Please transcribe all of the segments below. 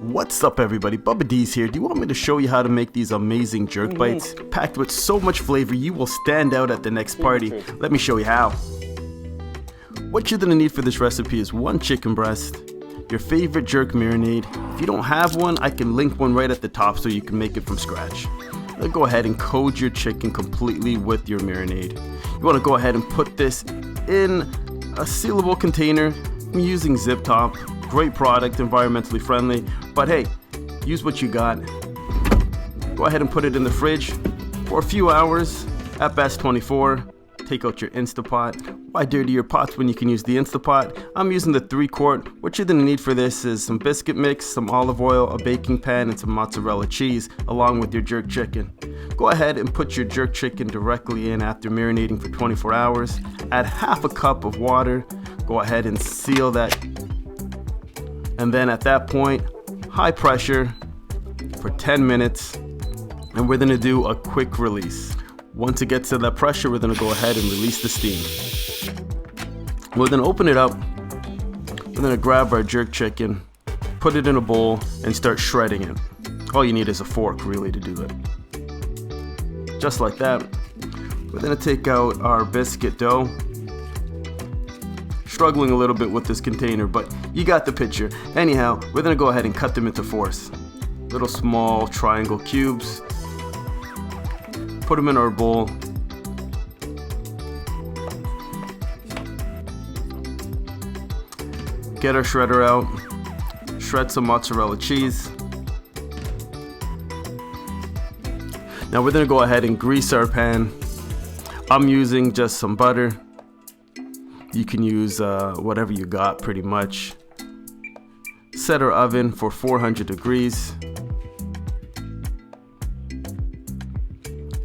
What's up everybody, Dees here. Do you want me to show you how to make these amazing jerk bites? Packed with so much flavor you will stand out at the next party. Let me show you how. What you're gonna need for this recipe is 1 chicken breast, your favorite jerk marinade. If you don't have one, I can link one right at the top so you can make it from scratch. Then go ahead and coat your chicken completely with your marinade. You wanna go ahead and put this in a sealable container. I'm using zip top. Great product, environmentally friendly, but hey, use what you got. Go ahead and put it in the fridge for a few hours, at best 24. Take out your Instapot. Why dirty your pots when you can use the Instapot? I'm using the 3-quart. What you're gonna need for this is some biscuit mix, some olive oil, a baking pan, and some mozzarella cheese, along with your jerk chicken. Go ahead and put your jerk chicken directly in after marinating for 24 hours. Add half a cup of water. Go ahead and seal that. And then at that point, high pressure for 10 minutes, and we're gonna do a quick release. Once it gets to that pressure, we're gonna go ahead and release the steam. We're gonna open it up. We're gonna grab our jerk chicken, put it in a bowl, and start shredding it. All you need is a fork, really, to do it. Just like that. We're gonna take out our biscuit dough. Struggling a little bit with this container, but you got the picture. Anyhow, we're gonna go ahead and cut them into fours. Little small triangle cubes. Put them in our bowl. Get our shredder out. Shred some mozzarella cheese. Now we're gonna go ahead and grease our pan. I'm using just some butter. You can use whatever you got, pretty much. Set our oven for 400 degrees.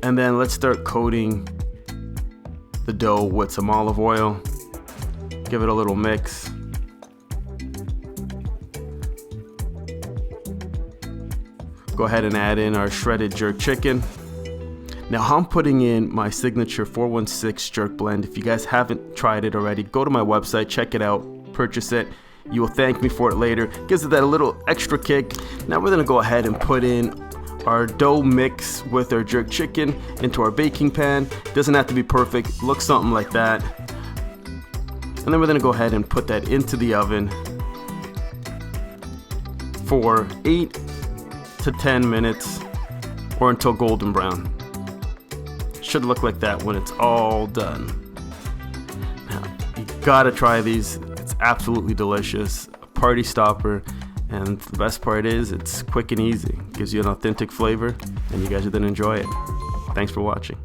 And then let's start coating the dough with some olive oil. Give it a little mix. Go ahead and add in our shredded jerk chicken. Now I'm putting in my signature 416 jerk blend. If you guys haven't tried it already, go to my website, check it out, purchase it. You will thank me for it later. Gives it that a little extra kick. Now we're gonna go ahead and put in our dough mix with our jerk chicken into our baking pan. Doesn't have to be perfect, looks something like that. And then we're gonna go ahead and put that into the oven for 8 to 10 minutes or until golden brown. Should look like that when it's all done. Now, you gotta try these. It's absolutely delicious. A party stopper. And the best part is it's quick and easy. Gives you an authentic flavor, and you guys are gonna enjoy it. Thanks for watching.